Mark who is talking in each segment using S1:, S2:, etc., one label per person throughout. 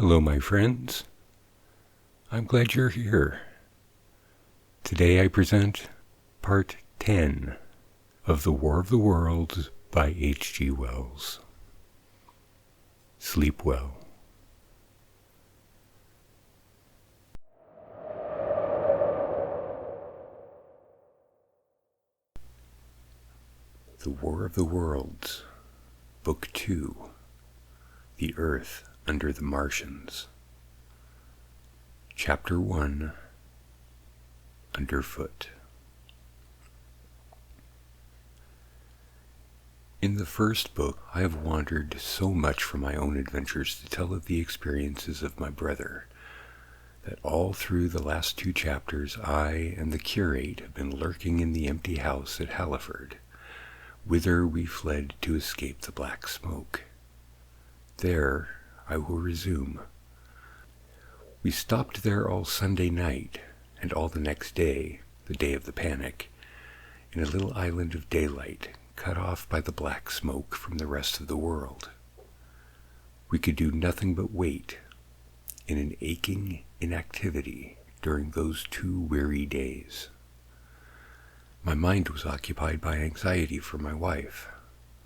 S1: Hello, my friends. I'm glad you're here. Today I present Part 10 of The War of the Worlds by H.G. Wells. Sleep well. The War of the Worlds, Book 2, The Earth Under the Martians. Chapter 1, Underfoot. In the first book, I have wandered so much from my own adventures to tell of the experiences of my brother, that all through the last 2 chapters I and the curate have been lurking in the empty house at Halliford, whither we fled to escape the black smoke. There I will resume. We stopped there all Sunday night, and all the next day, the day of the panic, in a little island of daylight, cut off by the black smoke from the rest of the world. We could do nothing but wait, in an aching inactivity during those 2 weary days. My mind was occupied by anxiety for my wife.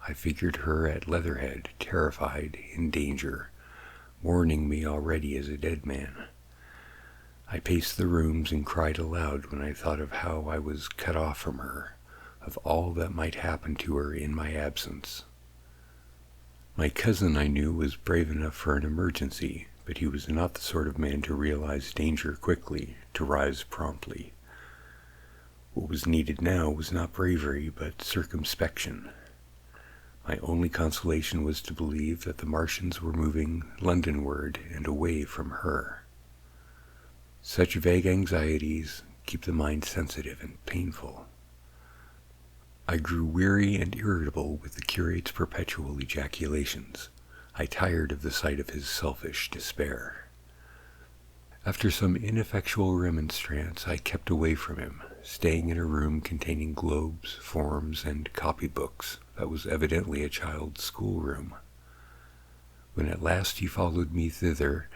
S1: I figured her at Leatherhead, terrified, in danger, mourning me already as a dead man. I paced the rooms and cried aloud when I thought of how I was cut off from her, of all that might happen to her in my absence. My cousin, I knew, was brave enough for an emergency, but he was not the sort of man to realize danger quickly, to rise promptly. What was needed now was not bravery, but circumspection. My only consolation was to believe that the Martians were moving Londonward and away from her. Such vague anxieties keep the mind sensitive and painful. I grew weary and irritable with the curate's perpetual ejaculations. I tired of the sight of his selfish despair. After some ineffectual remonstrance, I kept away from him, staying in a room containing globes, forms, and copybooks that was evidently a child's schoolroom. When at last he followed me thither,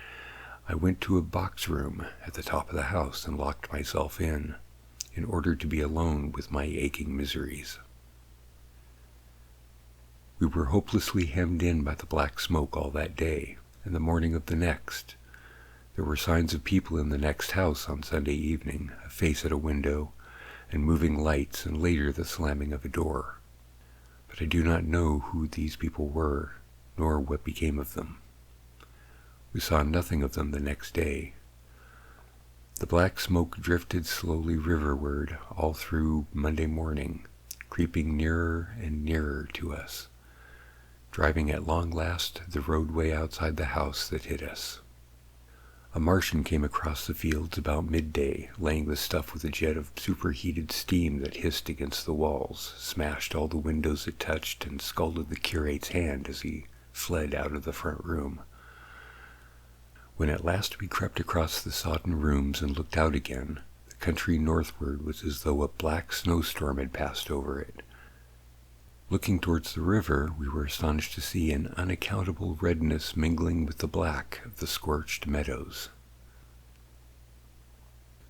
S1: I went to a box room at the top of the house and locked myself in order to be alone with my aching miseries. We were hopelessly hemmed in by the black smoke all that day, and the morning of the next. There were signs of people in the next house on Sunday evening, a face at a window, and moving lights, and later the slamming of a door. But I do not know who these people were, nor what became of them. We saw nothing of them the next day. The black smoke drifted slowly riverward all through Monday morning, creeping nearer and nearer to us, driving at long last the roadway outside the house that hid us. A Martian came across the fields about midday, laying the stuff with a jet of superheated steam that hissed against the walls, smashed all the windows it touched, and scalded the curate's hand as he fled out of the front room. When at last we crept across the sodden rooms and looked out again, the country northward was as though a black snowstorm had passed over it. Looking towards the river, we were astonished to see an unaccountable redness mingling with the black of the scorched meadows.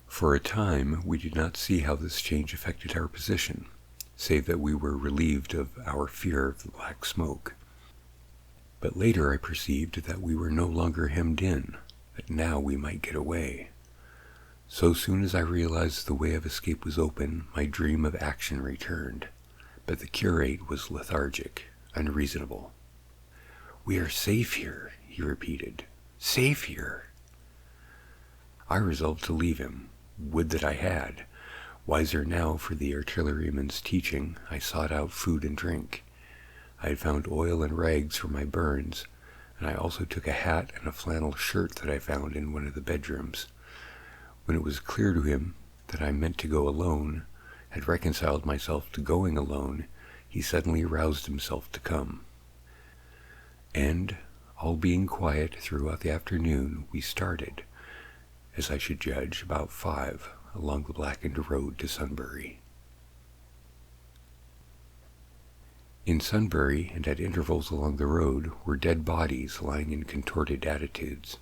S1: For a time, we did not see how this change affected our position, save that we were relieved of our fear of the black smoke. But later I perceived that we were no longer hemmed in, that now we might get away. So soon as I realized the way of escape was open, my dream of action returned. But the curate was lethargic, unreasonable. "We are safe here," he repeated. "Safe here." I resolved to leave him. Would that I had. Wiser now for the artilleryman's teaching, I sought out food and drink. I had found oil and rags for my burns, and I also took a hat and a flannel shirt that I found in one of the bedrooms. When it was clear to him that I meant to go alone, had reconciled myself to going alone, he suddenly roused himself to come. And, all being quiet throughout the afternoon, we started, as I should judge, about 5, along the blackened road to Sunbury. In Sunbury, and at intervals along the road, were dead bodies lying in contorted attitudes,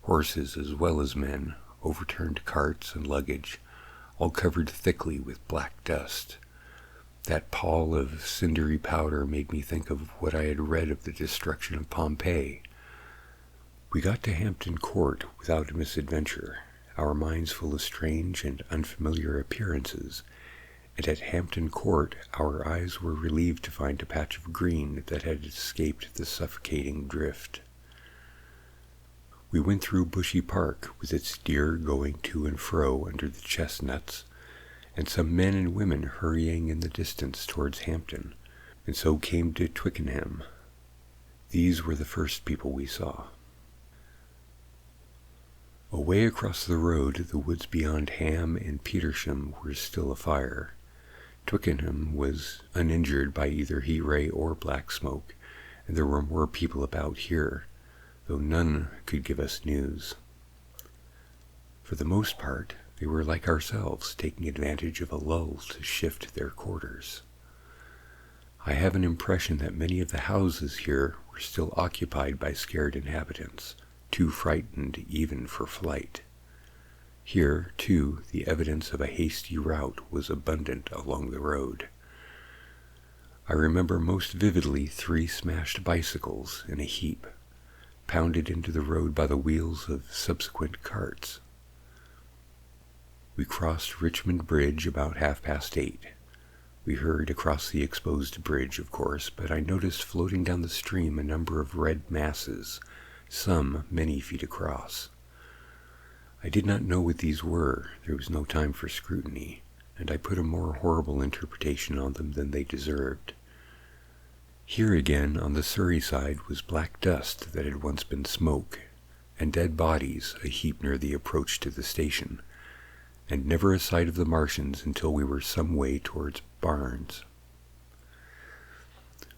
S1: horses as well as men, overturned carts and luggage, all covered thickly with black dust. That pall of cindery powder made me think of what I had read of the destruction of Pompeii. We got to Hampton Court without misadventure, our minds full of strange and unfamiliar appearances, and at Hampton Court our eyes were relieved to find a patch of green that had escaped the suffocating drift. We went through Bushy Park, with its deer going to and fro under the chestnuts, and some men and women hurrying in the distance towards Hampton, and so came to Twickenham. These were the first people we saw. Away across the road, the woods beyond Ham and Petersham were still afire. Twickenham was uninjured by either heat ray or black smoke, and there were more people about here, though none could give us news. For the most part, they were like ourselves, taking advantage of a lull to shift their quarters. I have an impression that many of the houses here were still occupied by scared inhabitants, too frightened even for flight. Here, too, the evidence of a hasty rout was abundant along the road. I remember most vividly 3 smashed bicycles in a heap, pounded into the road by the wheels of subsequent carts. We crossed Richmond Bridge about 8:30. We hurried across the exposed bridge, of course, but I noticed floating down the stream a number of red masses, some many feet across. I did not know what these were. There was no time for scrutiny, and I put a more horrible interpretation on them than they deserved. Here again, on the Surrey side, was black dust that had once been smoke, and dead bodies a heap near the approach to the station, and never a sight of the Martians until we were some way towards Barnes.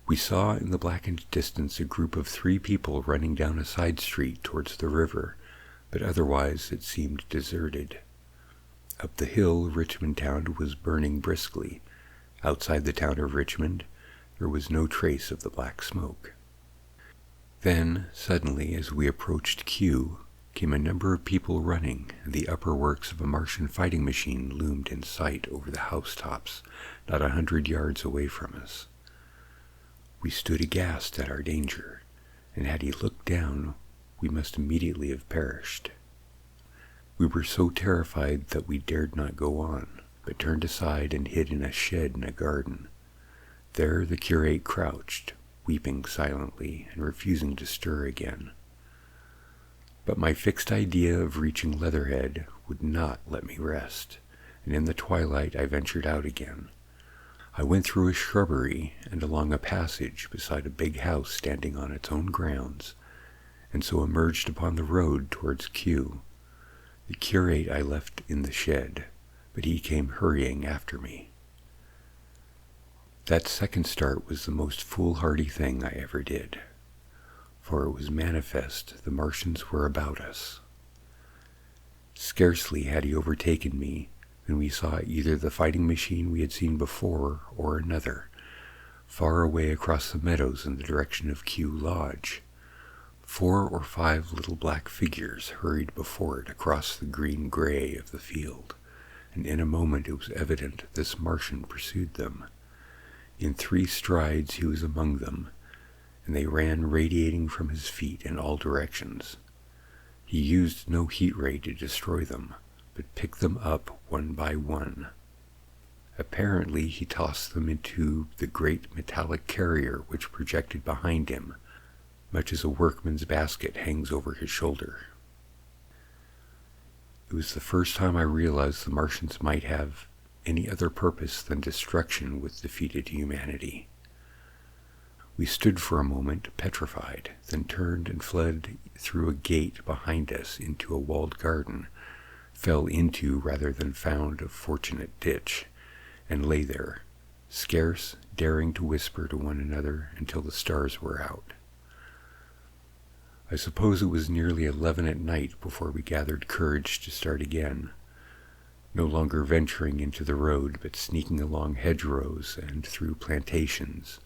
S1: We saw in the blackened distance a group of 3 people running down a side street towards the river, but otherwise it seemed deserted. Up the hill, Richmond town was burning briskly. Outside the town of Richmond, there was no trace of the black smoke. Then, suddenly, as we approached Kew, came a number of people running, and the upper works of a Martian fighting machine loomed in sight over the housetops, not 100 yards away from us. We stood aghast at our danger, and had he looked down, we must immediately have perished. We were so terrified that we dared not go on, but turned aside and hid in a shed in a garden. There the curate crouched, weeping silently and refusing to stir again. But my fixed idea of reaching Leatherhead would not let me rest, and in the twilight I ventured out again. I went through a shrubbery and along a passage beside a big house standing on its own grounds, and so emerged upon the road towards Kew. The curate I left in the shed, but he came hurrying after me. That second start was the most foolhardy thing I ever did, for it was manifest the Martians were about us. Scarcely had he overtaken me when we saw either the fighting machine we had seen before or another, far away across the meadows in the direction of Kew Lodge. 4 or 5 little black figures hurried before it across the green-gray of the field, and in a moment it was evident this Martian pursued them. In 3 strides he was among them, and they ran radiating from his feet in all directions. He used no heat ray to destroy them, but picked them up one by one. Apparently he tossed them into the great metallic carrier which projected behind him, much as a workman's basket hangs over his shoulder. It was the first time I realized the Martians might have any other purpose than destruction with defeated humanity. We stood for a moment petrified, then turned and fled through a gate behind us into a walled garden, fell into rather than found a fortunate ditch, and lay there, scarce daring to whisper to one another until the stars were out. I suppose it was nearly 11 at night before we gathered courage to start again, no longer venturing into the road, but sneaking along hedgerows and through plantations,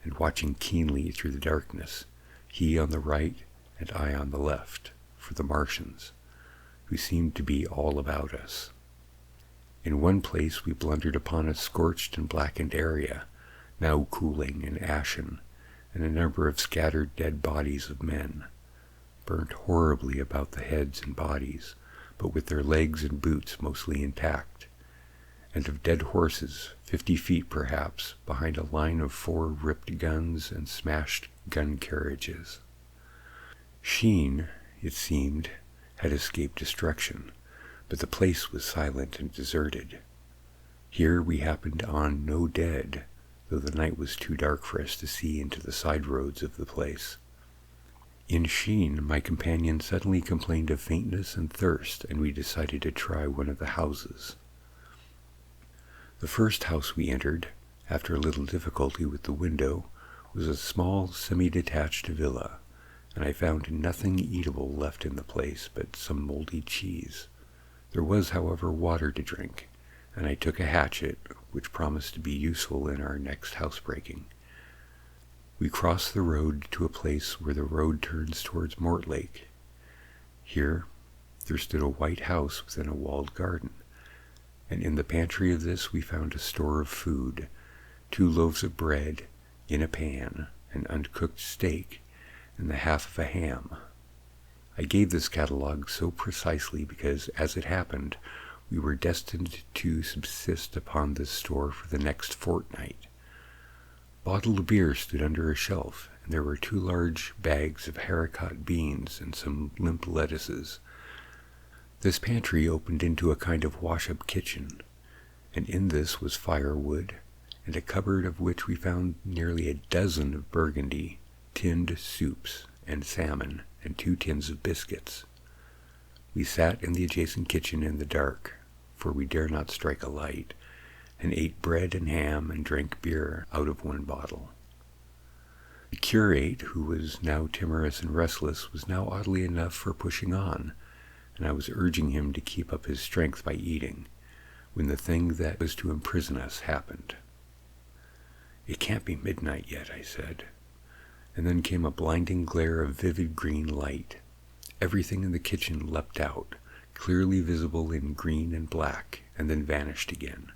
S1: and watching keenly through the darkness, he on the right and I on the left, for the Martians, who seemed to be all about us. In one place we blundered upon a scorched and blackened area, now cooling and ashen, and a number of scattered dead bodies of men, burnt horribly about the heads and bodies, but with their legs and boots mostly intact, and of dead horses, 50 feet perhaps, behind a line of 4 ripped guns and smashed gun carriages. Sheen, it seemed, had escaped destruction, but the place was silent and deserted. Here we happened on no dead, though the night was too dark for us to see into the side roads of the place. In Sheen, my companion suddenly complained of faintness and thirst, and we decided to try one of the houses. The first house we entered, after a little difficulty with the window, was a small semi-detached villa, and I found nothing eatable left in the place but some moldy cheese. There was, however, water to drink, and I took a hatchet, which promised to be useful in our next housebreaking. We crossed the road to a place where the road turns towards Mortlake. Here there stood a white house within a walled garden, and in the pantry of this we found a store of food, 2 loaves of bread in a pan, an uncooked steak, and the half of a ham. I gave this catalogue so precisely because, as it happened, we were destined to subsist upon this store for the next fortnight. A bottle of beer stood under a shelf, and there were 2 large bags of haricot beans and some limp lettuces. This pantry opened into a kind of wash-up kitchen, and in this was firewood, and a cupboard of which we found nearly a dozen of Burgundy, tinned soups, and salmon, and 2 tins of biscuits. We sat in the adjacent kitchen in the dark, for we dare not strike a light, and ate bread and ham and drank beer out of 1 bottle. The curate, who was now timorous and restless, was now oddly enough for pushing on, and I was urging him to keep up his strength by eating, when the thing that was to imprison us happened. "It can't be midnight yet," I said. And then came a blinding glare of vivid green light. Everything in the kitchen leapt out, clearly visible in green and black, and then vanished again.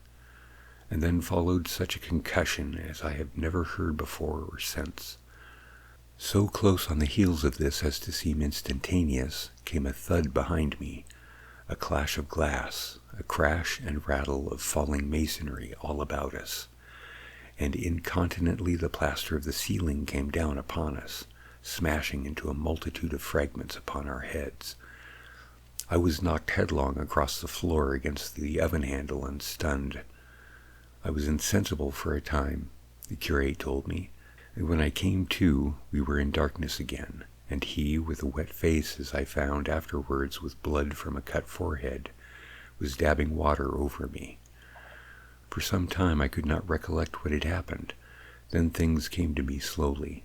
S1: And then followed such a concussion as I have never heard before or since. So close on the heels of this as to seem instantaneous came a thud behind me, a clash of glass, a crash and rattle of falling masonry all about us, and incontinently the plaster of the ceiling came down upon us, smashing into a multitude of fragments upon our heads. I was knocked headlong across the floor against the oven handle and stunned. I was insensible for a time, the curate told me, and when I came to, we were in darkness again, and he, with a wet face, as I found afterwards with blood from a cut forehead, was dabbing water over me. For some time I could not recollect what had happened. Then things came to me slowly.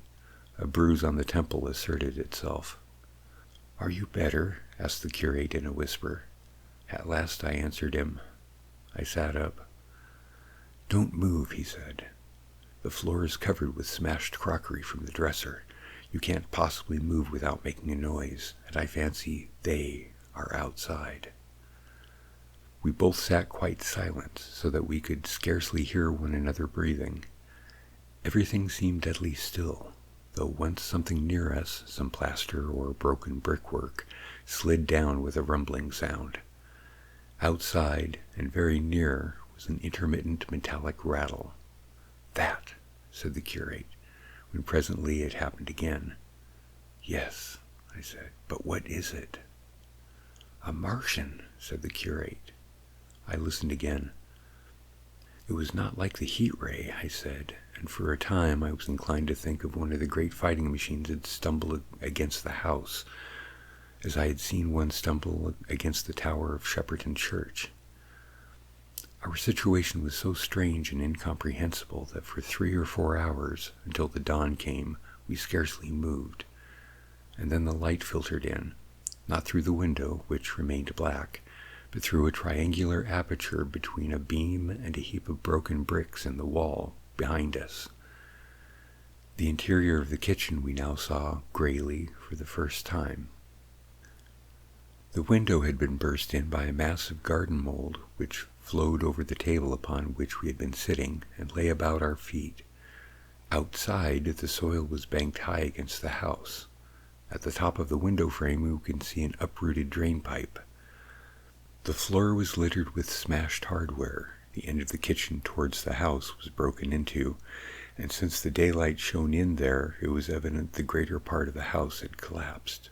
S1: A bruise on the temple asserted itself. "Are you better?" asked the curate in a whisper. At last I answered him. I sat up. "Don't move," he said. "The floor is covered with smashed crockery from the dresser. You can't possibly move without making a noise, and I fancy they are outside." We both sat quite silent, so that we could scarcely hear one another breathing. Everything seemed deadly still, though once something near us, some plaster or broken brickwork, slid down with a rumbling sound. Outside, and very near, was an intermittent metallic rattle. "That," said the curate, when presently it happened again. "Yes," I said, "but what is it?" "A Martian," said the curate. I listened again. "It was not like the heat ray," I said, and for a time I was inclined to think of one of the great fighting machines had stumbled against the house, as I had seen one stumble against the tower of Shepperton Church. Our situation was so strange and incomprehensible that for 3 or 4 hours, until the dawn came, we scarcely moved, and then the light filtered in, not through the window, which remained black, but through a triangular aperture between a beam and a heap of broken bricks in the wall behind us. The interior of the kitchen we now saw grayly for the first time. The window had been burst in by a mass of garden mold, which flowed over the table upon which we had been sitting and lay about our feet. Outside, the soil was banked high against the house. At the top of the window frame, we could see an uprooted drain pipe. The floor was littered with smashed hardware. The end of the kitchen towards the house was broken into, and since the daylight shone in there, it was evident the greater part of the house had collapsed.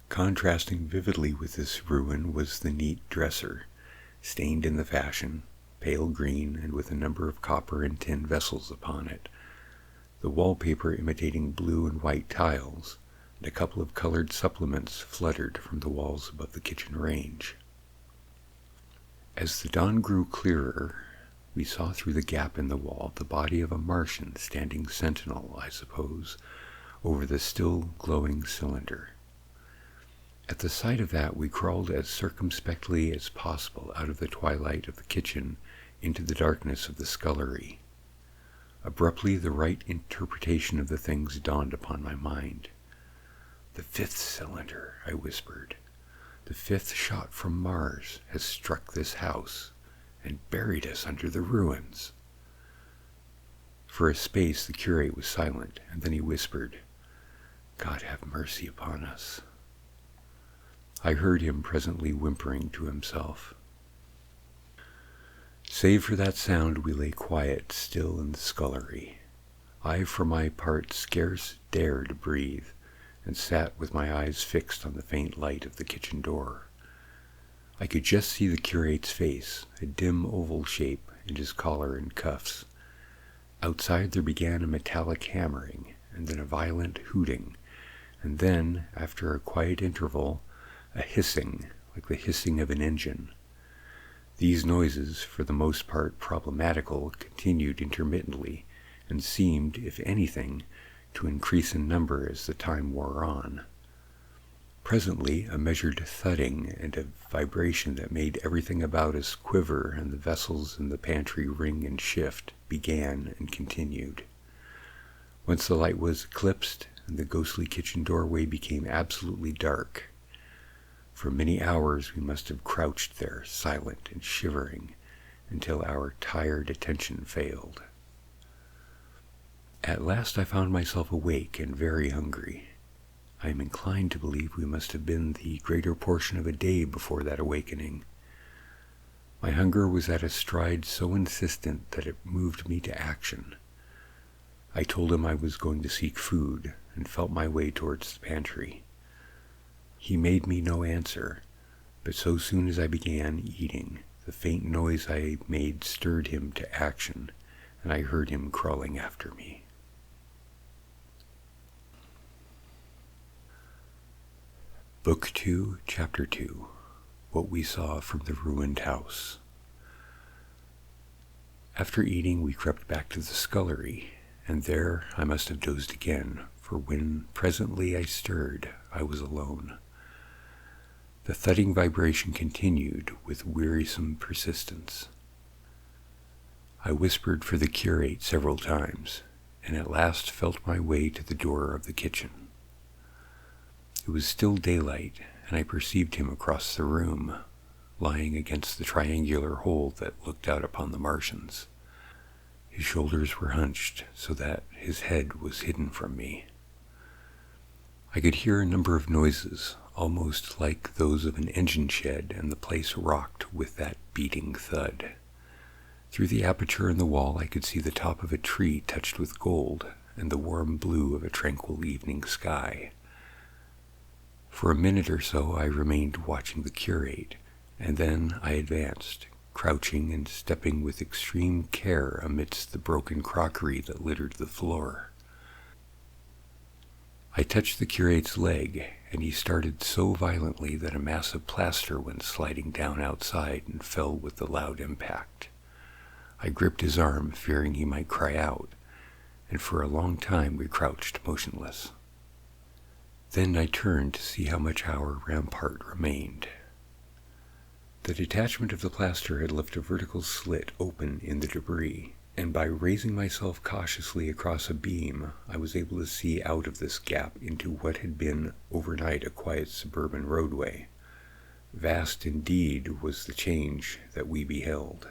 S1: Contrasting vividly with this ruin was the neat dresser, stained in the fashion, pale green and with a number of copper and tin vessels upon it, the wallpaper imitating blue and white tiles, and a couple of colored supplements fluttered from the walls above the kitchen range. As the dawn grew clearer, we saw through the gap in the wall the body of a Martian standing sentinel, I suppose, over the still glowing cylinder. At the sight of that, we crawled as circumspectly as possible out of the twilight of the kitchen into the darkness of the scullery. Abruptly, the right interpretation of the things dawned upon my mind. "The fifth cylinder," I whispered. "The fifth shot from Mars has struck this house and buried us under the ruins." For a space the curate was silent, and then he whispered, "God have mercy upon us." I heard him presently whimpering to himself. Save for that sound, we lay quiet still in the scullery. I, for my part, scarce dared breathe, and sat with my eyes fixed on the faint light of the kitchen door. I could just see the curate's face, a dim oval shape, and his collar and cuffs. Outside there began a metallic hammering, and then a violent hooting, and then, after a quiet interval, a hissing, like the hissing of an engine. These noises, for the most part problematical, continued intermittently, and seemed, if anything, to increase in number as the time wore on. Presently, a measured thudding and a vibration that made everything about us quiver and the vessels in the pantry ring and shift began and continued. Once the light was eclipsed, and the ghostly kitchen doorway became absolutely dark. For many hours we must have crouched there, silent and shivering, until our tired attention failed. At last I found myself awake and very hungry. I am inclined to believe we must have been the greater portion of a day before that awakening. My hunger was at a stride so insistent that it moved me to action. I told him I was going to seek food, and felt my way towards the pantry. He made me no answer, but so soon as I began eating, the faint noise I made stirred him to action, and I heard him crawling after me. Book 2, Chapter 2. What We Saw from the Ruined House. After eating, we crept back to the scullery, and there I must have dozed again, for when presently I stirred, I was alone. The thudding vibration continued with wearisome persistence. I whispered for the curate several times, and at last felt my way to the door of the kitchen. It was still daylight, and I perceived him across the room, lying against the triangular hole that looked out upon the Martians. His shoulders were hunched so that his head was hidden from me. I could hear a number of noises, almost like those of an engine shed, and the place rocked with that beating thud. Through the aperture in the wall I could see the top of a tree touched with gold, and the warm blue of a tranquil evening sky. For a minute or so I remained watching the curate, and then I advanced, crouching and stepping with extreme care amidst the broken crockery that littered the floor. I touched the curate's leg, and he started so violently that a mass of plaster went sliding down outside and fell with the loud impact. I gripped his arm, fearing he might cry out, and for a long time we crouched motionless. Then I turned to see how much our rampart remained. The detachment of the plaster had left a vertical slit open in the debris, and by raising myself cautiously across a beam, I was able to see out of this gap into what had been overnight a quiet suburban roadway. Vast indeed was the change that we beheld.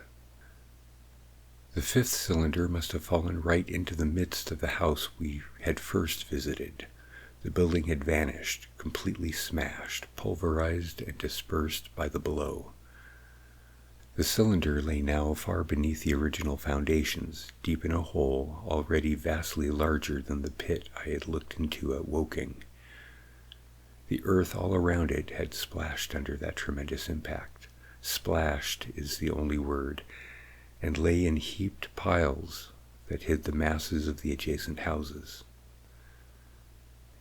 S1: The fifth cylinder must have fallen right into the midst of the house we had first visited. The building had vanished, completely smashed, pulverized, and dispersed by the blow. The cylinder lay now far beneath the original foundations, deep in a hole already vastly larger than the pit I had looked into at Woking. The earth all around it had splashed under that tremendous impact. Splashed is the only word, and lay in heaped piles that hid the masses of the adjacent houses.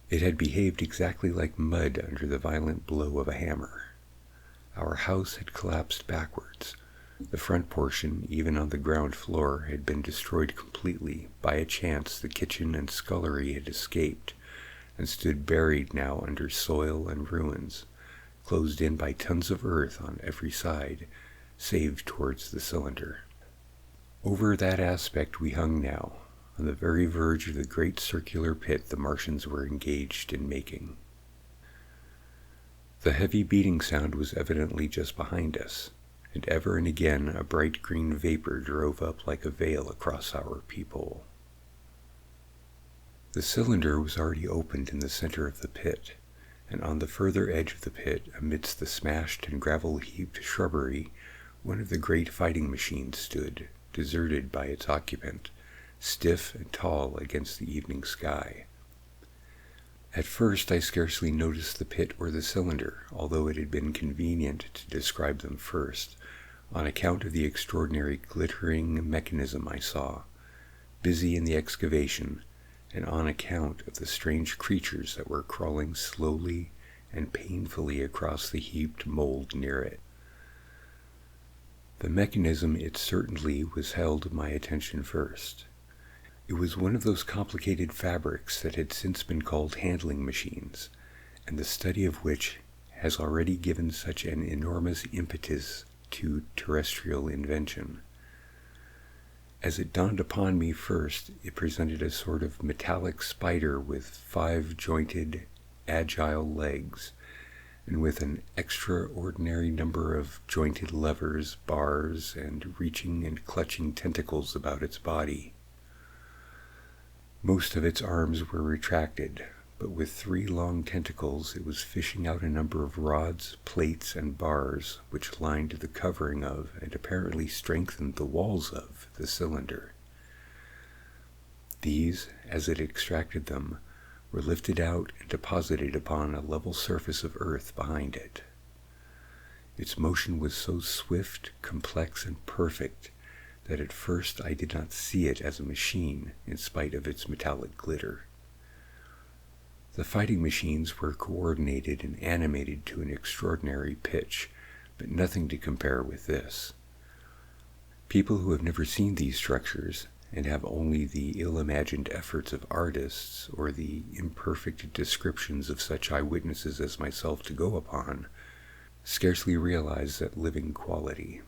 S1: It had behaved exactly like mud under the violent blow of a hammer. Our house had collapsed backwards. The front portion, even on the ground floor, had been destroyed completely. By a chance, the kitchen and scullery had escaped, and stood buried now under soil and ruins, closed in by tons of earth on every side, save towards the cylinder. Over that aspect we hung now, on the very verge of the great circular pit the Martians were engaged in making. The heavy beating sound was evidently just behind us, and ever and again a bright green vapor drove up like a veil across our peephole. The cylinder was already opened in the center of the pit, and on the further edge of the pit, amidst the smashed and gravel-heaped shrubbery, one of the great fighting machines stood, deserted by its occupant, stiff and tall against the evening sky. At first I scarcely noticed the pit or the cylinder, although it had been convenient to describe them first, on account of the extraordinary glittering mechanism I saw, busy in the excavation, and on account of the strange creatures that were crawling slowly and painfully across the heaped mold near it. The mechanism, it certainly was, held my attention first. It was one of those complicated fabrics that had since been called handling machines, and the study of which has already given such an enormous impetus to terrestrial invention. As it dawned upon me first, it presented a sort of metallic spider with 5 jointed, agile legs, and with an extraordinary number of jointed levers, bars, and reaching and clutching tentacles about its body. Most of its arms were retracted, but with 3 long tentacles it was fishing out a number of rods, plates, and bars which lined the covering of, and apparently strengthened the walls of, the cylinder. These, as it extracted them, were lifted out and deposited upon a level surface of earth behind it. Its motion was so swift, complex, and perfect that at first I did not see it as a machine, in spite of its metallic glitter. The fighting machines were coordinated and animated to an extraordinary pitch, but nothing to compare with this. People who have never seen these structures, and have only the ill-imagined efforts of artists or the imperfect descriptions of such eyewitnesses as myself to go upon, scarcely realize that living quality.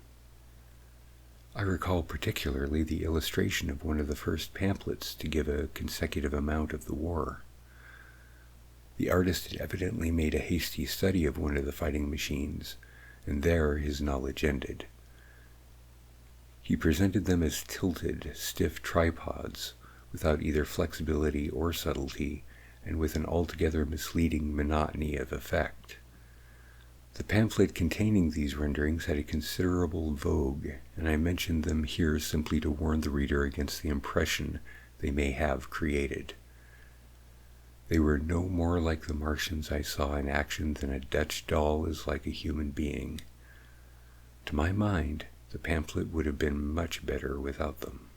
S1: I recall particularly the illustration of one of the first pamphlets to give a consecutive amount of the war. The artist had evidently made a hasty study of one of the fighting machines, and there his knowledge ended. He presented them as tilted, stiff tripods, without either flexibility or subtlety, and with an altogether misleading monotony of effect. The pamphlet containing these renderings had a considerable vogue, and I mention them here simply to warn the reader against the impression they may have created. They were no more like the Martians I saw in action than a Dutch doll is like a human being. To my mind, the pamphlet would have been much better without them.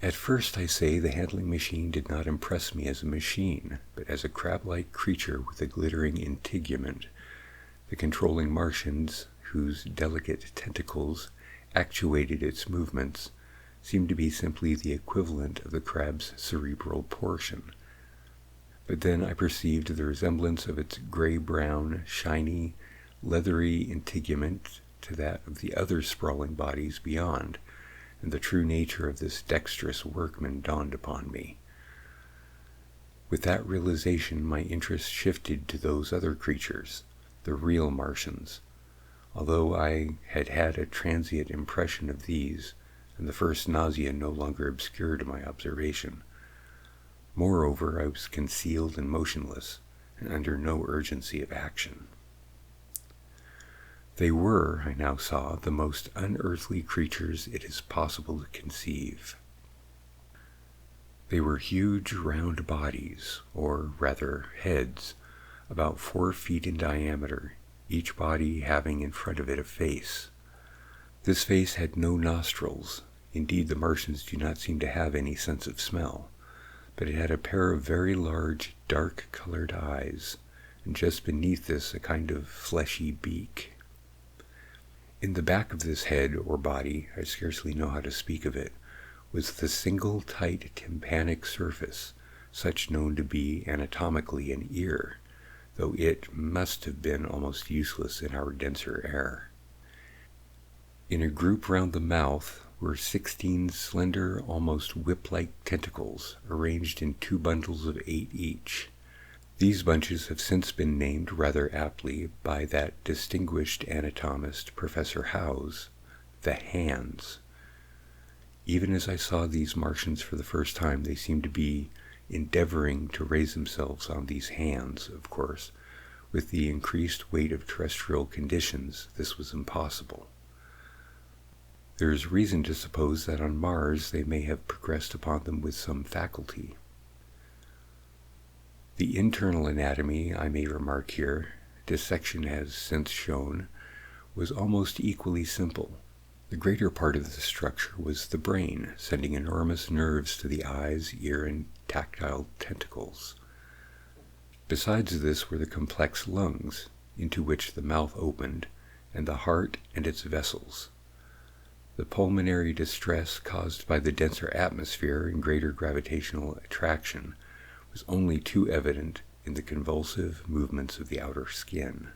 S1: At first, I say, the handling machine did not impress me as a machine, but as a crab-like creature with a glittering integument. The controlling Martians, whose delicate tentacles actuated its movements, seemed to be simply the equivalent of the crab's cerebral portion. But then I perceived the resemblance of its gray-brown, shiny, leathery integument to that of the other sprawling bodies beyond, and the true nature of this dexterous workman dawned upon me. With that realization, my interest shifted to those other creatures, the real Martians. Although I had had a transient impression of these, and the first nausea no longer obscured my observation. Moreover, I was concealed and motionless, and under no urgency of action. They were, I now saw, the most unearthly creatures it is possible to conceive. They were huge round bodies, or rather heads, about 4 feet in diameter, each body having in front of it a face. This face had no nostrils. Indeed, the Martians do not seem to have any sense of smell, but it had a pair of very large, dark-colored eyes, and just beneath this a kind of fleshy beak. In the back of this head or body, I scarcely know how to speak of it, was the single tight tympanic surface, such known to be anatomically an ear, though it must have been almost useless in our denser air. In a group round the mouth were 16 slender, almost whip-like tentacles, arranged in 2 bundles of 8 each. These bunches have since been named rather aptly by that distinguished anatomist, Professor Howes, the hands. Even as I saw these Martians for the first time, they seemed to be endeavoring to raise themselves on these hands, of course. With the increased weight of terrestrial conditions, this was impossible. There is reason to suppose that on Mars they may have progressed upon them with some faculty. The internal anatomy, I may remark here, dissection has since shown, was almost equally simple. The greater part of the structure was the brain, sending enormous nerves to the eyes, ear, and tactile tentacles. Besides this were the complex lungs, into which the mouth opened, and the heart and its vessels. The pulmonary distress caused by the denser atmosphere and greater gravitational attraction was only too evident in the convulsive movements of the outer skin.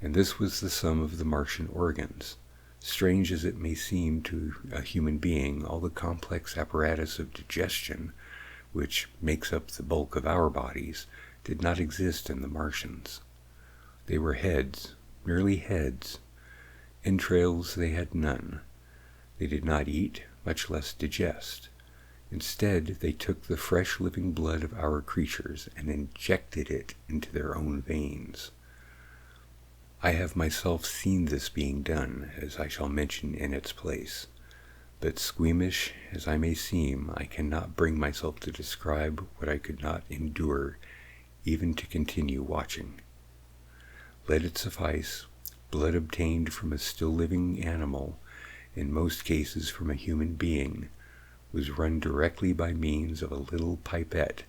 S1: And this was the sum of the Martian organs. Strange as it may seem to a human being, all the complex apparatus of digestion, which makes up the bulk of our bodies, did not exist in the Martians. They were heads, merely heads. Entrails they had none. They did not eat, much less digest. Instead, they took the fresh living blood of our creatures and injected it into their own veins. I have myself seen this being done, as I shall mention in its place, but squeamish as I may seem, I cannot bring myself to describe what I could not endure, even to continue watching. Let it suffice, blood obtained from a still living animal, in most cases from a human being, was run directly by means of a little pipette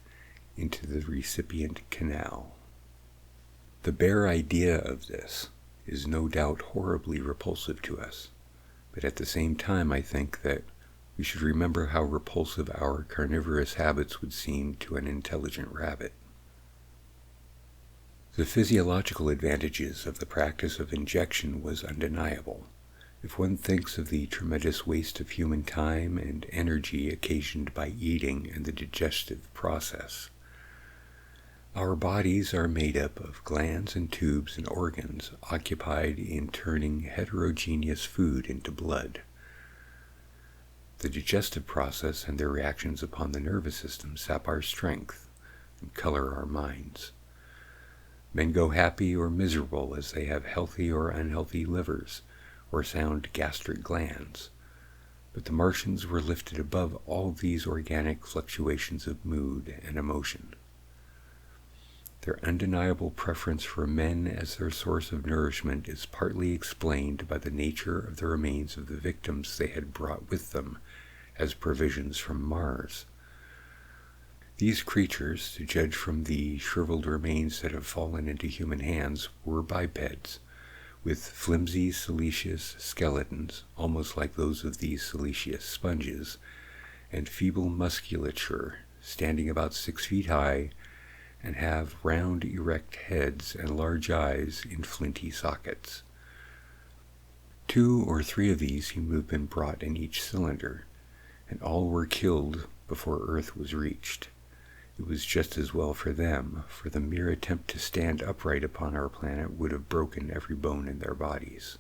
S1: into the recipient canal. The bare idea of this is no doubt horribly repulsive to us, but at the same time I think that we should remember how repulsive our carnivorous habits would seem to an intelligent rabbit. The physiological advantages of the practice of injection was undeniable, if one thinks of the tremendous waste of human time and energy occasioned by eating and the digestive process. Our bodies are made up of glands and tubes and organs occupied in turning heterogeneous food into blood. The digestive process and their reactions upon the nervous system sap our strength and color our minds. Men go happy or miserable as they have healthy or unhealthy livers, or sound gastric glands. But the Martians were lifted above all these organic fluctuations of mood and emotion. Their undeniable preference for men as their source of nourishment is partly explained by the nature of the remains of the victims they had brought with them as provisions from Mars. These creatures, to judge from the shriveled remains that have fallen into human hands, were bipeds, with flimsy siliceous skeletons, almost like those of these siliceous sponges, and feeble musculature, standing about 6 feet high, and have round erect heads and large eyes in flinty sockets. 2 or 3 of these seem to have been brought in each cylinder, and all were killed before Earth was reached. It was just as well for them, for the mere attempt to stand upright upon our planet would have broken every bone in their bodies.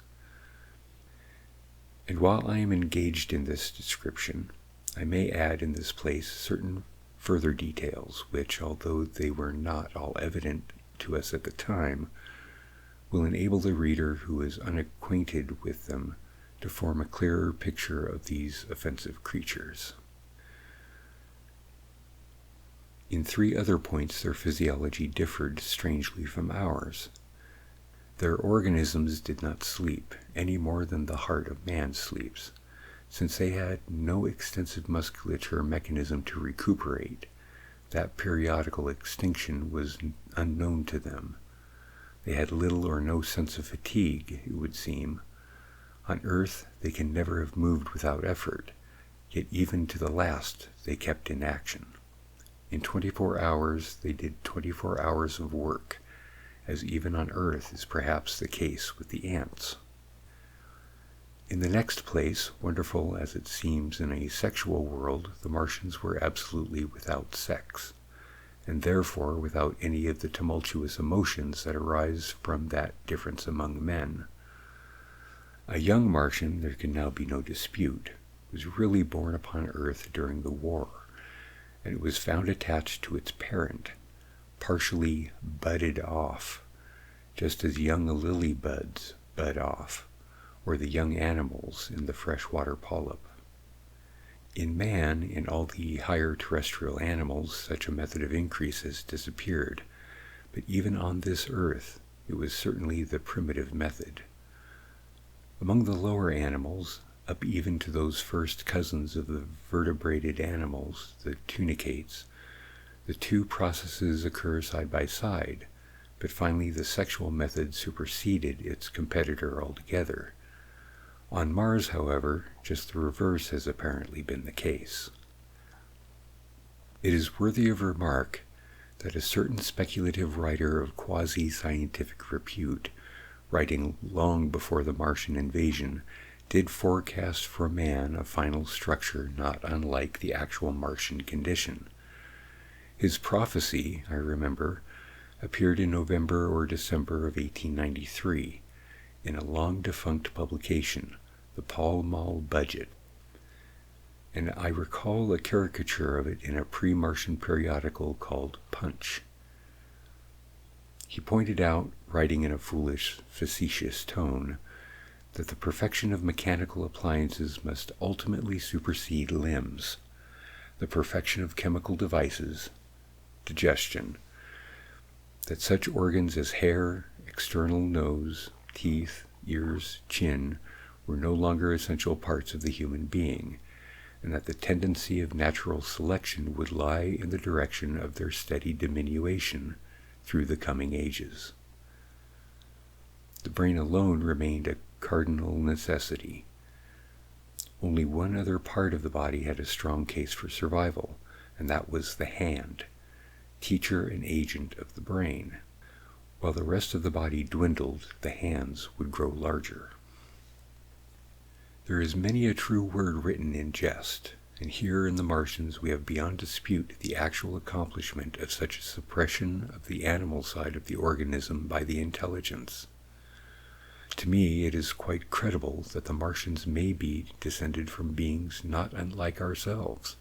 S1: And while I am engaged in this description, I may add in this place certain further details which, although they were not all evident to us at the time, will enable the reader who is unacquainted with them to form a clearer picture of these offensive creatures. In 3 other points their physiology differed strangely from ours. Their organisms did not sleep any more than the heart of man sleeps, since they had no extensive musculature mechanism to recuperate. That periodical extinction was unknown to them. They had little or no sense of fatigue, it would seem. On Earth they can never have moved without effort, yet even to the last they kept in action. In 24 hours they did 24 hours of work, as even on Earth is perhaps the case with the ants. In the next place, wonderful as it seems in a sexual world, the Martians were absolutely without sex, and therefore without any of the tumultuous emotions that arise from that difference among men. A young Martian, there can now be no dispute, was really born upon Earth during the war, and it was found attached to its parent, partially budded off, just as young lily buds bud off, or the young animals in the freshwater polyp. In man, in all the higher terrestrial animals, such a method of increase has disappeared, but even on this earth, it was certainly the primitive method. Among the lower animals, up even to those first cousins of the vertebrated animals, the tunicates, the 2 processes occur side by side, but finally the sexual method superseded its competitor altogether. On Mars, however, just the reverse has apparently been the case. It is worthy of remark that a certain speculative writer of quasi-scientific repute, writing long before the Martian invasion, did forecast for man a final structure not unlike the actual Martian condition. His prophecy, I remember, appeared in November or December of 1893, in a long-defunct publication, the Pall Mall Budget, and I recall a caricature of it in a pre-Martian periodical called Punch. He pointed out, writing in a foolish, facetious tone, that the perfection of mechanical appliances must ultimately supersede limbs, the perfection of chemical devices, digestion, that such organs as hair, external nose, teeth, ears, chin were no longer essential parts of the human being, and that the tendency of natural selection would lie in the direction of their steady diminution through the coming ages. The brain alone remained a cardinal necessity. Only one other part of the body had a strong case for survival, and that was the hand, teacher and agent of the brain. While the rest of the body dwindled, the hands would grow larger. There is many a true word written in jest, and here in the Martians we have beyond dispute the actual accomplishment of such a suppression of the animal side of the organism by the intelligence. To me, it is quite credible that the Martians may be descended from beings not unlike ourselves,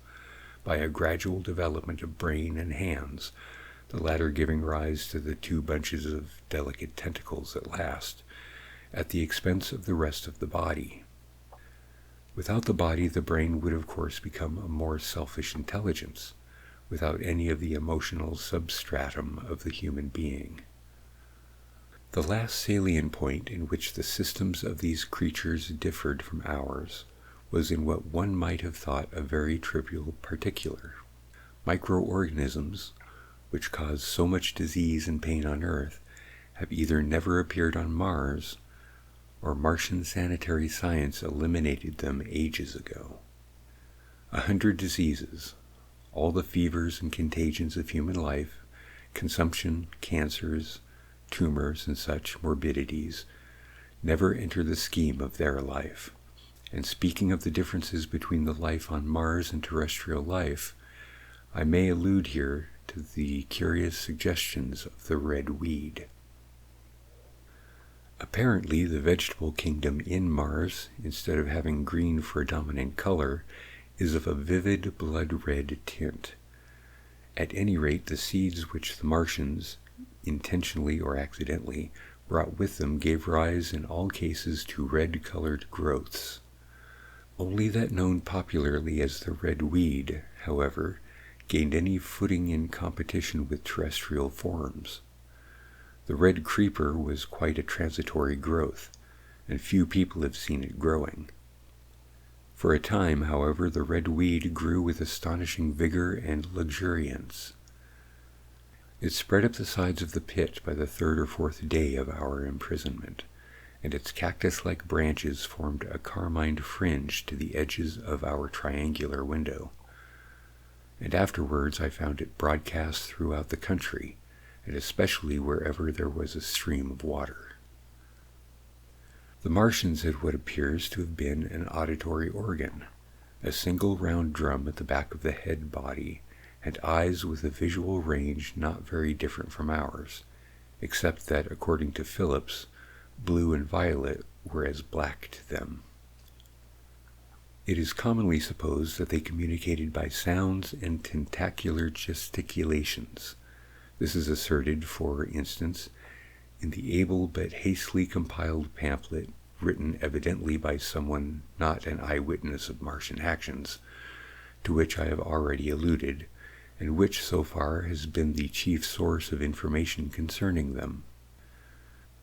S1: by a gradual development of brain and hands, the latter giving rise to the 2 bunches of delicate tentacles at last, at the expense of the rest of the body. Without the body, the brain would of course become a more selfish intelligence, without any of the emotional substratum of the human being. The last salient point in which the systems of these creatures differed from ours was in what one might have thought a very trivial particular. Microorganisms, which cause so much disease and pain on Earth, have either never appeared on Mars, or Martian sanitary science eliminated them ages ago. 100 diseases, all the fevers and contagions of human life, consumption, cancers, tumors, and such morbidities, never enter the scheme of their life. And speaking of the differences between the life on Mars and terrestrial life, I may allude here to the curious suggestions of the red weed. Apparently, the vegetable kingdom in Mars, instead of having green for a dominant color, is of a vivid blood-red tint. At any rate, the seeds which the Martians, intentionally or accidentally, brought with them gave rise in all cases to red-colored growths. Only that known popularly as the red weed, however, gained any footing in competition with terrestrial forms. The red creeper was quite a transitory growth, and few people have seen it growing. For a time, however, the red weed grew with astonishing vigor and luxuriance. It spread up the sides of the pit by the third or fourth day of our imprisonment, and its cactus-like branches formed a carmined fringe to the edges of our triangular window. And afterwards I found it broadcast throughout the country, and especially wherever there was a stream of water. The Martians had what appears to have been an auditory organ, a single round drum at the back of the head body, and eyes with a visual range not very different from ours, except that, according to Phillips, blue and violet were as black to them. It is commonly supposed that they communicated by sounds and tentacular gesticulations. This is asserted, for instance, in the able but hastily compiled pamphlet, written evidently by someone not an eyewitness of Martian actions, to which I have already alluded, and which so far has been the chief source of information concerning them.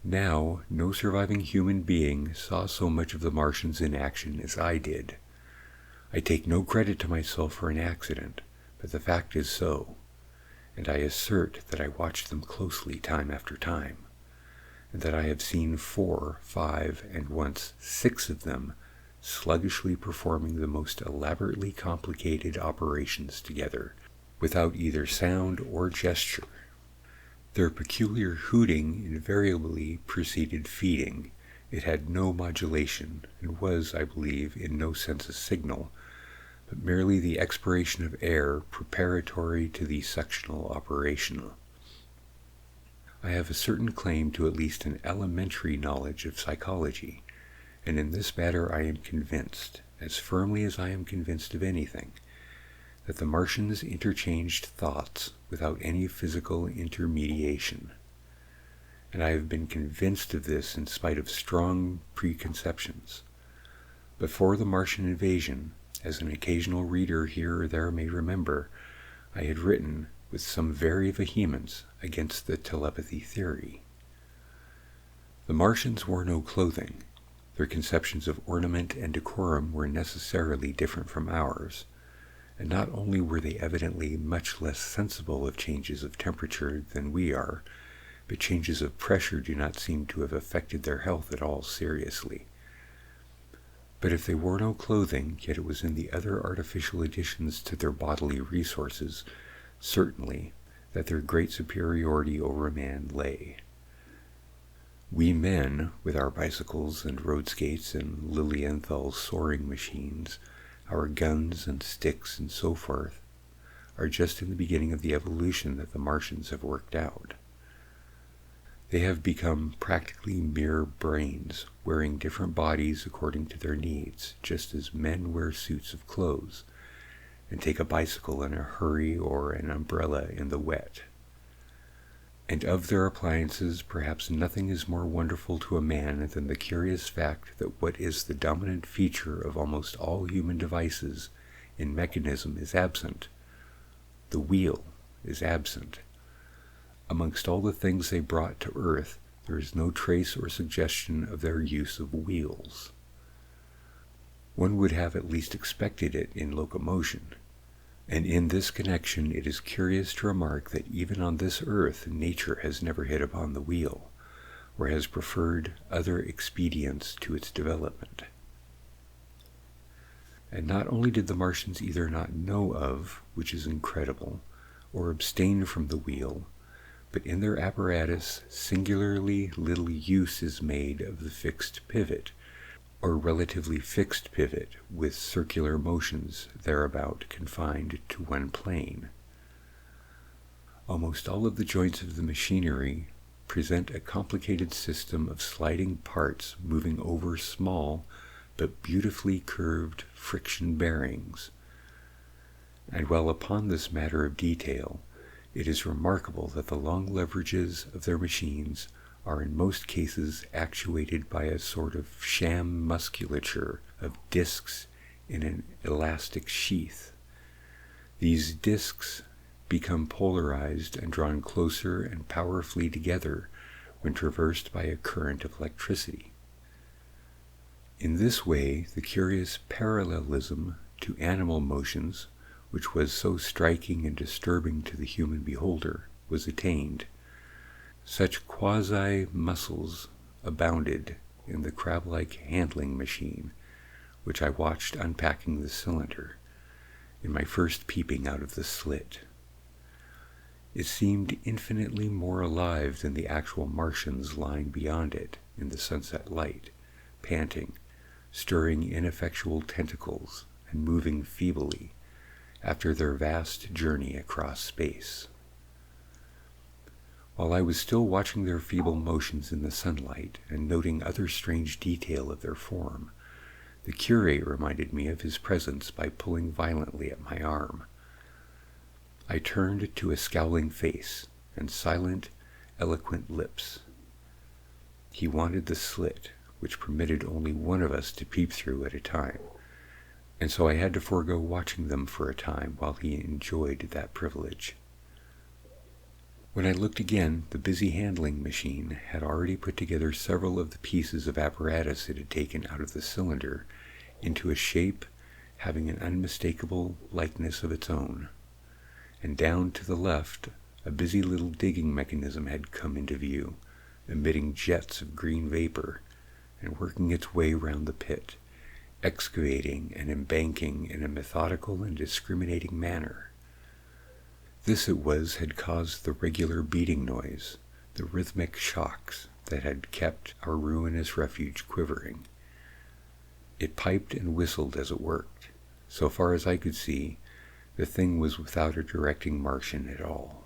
S1: Now, no surviving human being saw so much of the Martians in action as I did. I take no credit to myself for an accident, but the fact is so, and I assert that I watched them closely time after time, and that I have seen 4, 5, and once 6 of them sluggishly performing the most elaborately complicated operations together, without either sound or gesture. Their peculiar hooting invariably preceded feeding. It had no modulation, and was, I believe, in no sense a signal, but merely the expiration of air preparatory to the suctional operation. I have a certain claim to at least an elementary knowledge of psychology, and in this matter I am convinced, as firmly as I am convinced of anything, that the Martians interchanged thoughts without any physical intermediation. And I have been convinced of this in spite of strong preconceptions. Before the Martian invasion, as an occasional reader here or there may remember, I had written, with some very vehemence, against the telepathy theory. The Martians wore no clothing. Their conceptions of ornament and decorum were necessarily different from ours, and not only were they evidently much less sensible of changes of temperature than we are, but changes of pressure do not seem to have affected their health at all seriously. But if they wore no clothing, yet it was in the other artificial additions to their bodily resources, certainly, that their great superiority over man lay. We men, with our bicycles and road skates and Lilienthal soaring machines, our guns and sticks and so forth, are just in the beginning of the evolution that the Martians have worked out. They have become practically mere brains, wearing different bodies according to their needs, just as men wear suits of clothes, and take a bicycle in a hurry or an umbrella in the wet. And of their appliances, perhaps nothing is more wonderful to a man than the curious fact that what is the dominant feature of almost all human devices in mechanism is absent. The wheel is absent. Amongst all the things they brought to earth, there is no trace or suggestion of their use of wheels. One would have at least expected it in locomotion, and in this connection it is curious to remark that even on this earth nature has never hit upon the wheel, or has preferred other expedients to its development. And not only did the Martians either not know of, which is incredible, or abstain from the wheel, but in their apparatus singularly little use is made of the fixed pivot, or relatively fixed pivot with circular motions thereabout confined to one plane. Almost all of the joints of the machinery present a complicated system of sliding parts moving over small but beautifully curved friction bearings. And while upon this matter of detail, it is remarkable that the long leverages of their machines are in most cases actuated by a sort of sham musculature of discs in an elastic sheath. These discs become polarized and drawn closer and powerfully together when traversed by a current of electricity. In this way, the curious parallelism to animal motions, which was so striking and disturbing to the human beholder, was attained. Such quasi-muscles abounded in the crab-like handling machine, which I watched unpacking the cylinder, in my first peeping out of the slit. It seemed infinitely more alive than the actual Martians lying beyond it in the sunset light, panting, stirring ineffectual tentacles, and moving feebly after their vast journey across space. While I was still watching their feeble motions in the sunlight and noting other strange detail of their form, the curate reminded me of his presence by pulling violently at my arm. I turned to a scowling face and silent, eloquent lips. He wanted the slit, which permitted only one of us to peep through at a time, and so I had to forego watching them for a time while he enjoyed that privilege. When I looked again, the busy handling machine had already put together several of the pieces of apparatus it had taken out of the cylinder into a shape having an unmistakable likeness of its own, and down to the left a busy little digging mechanism had come into view, emitting jets of green vapor and working its way round the pit, excavating and embanking in a methodical and discriminating manner. This it was had caused the regular beating noise, the rhythmic shocks that had kept our ruinous refuge quivering. It piped and whistled as it worked. So far as I could see, the thing was without a directing Martian at all.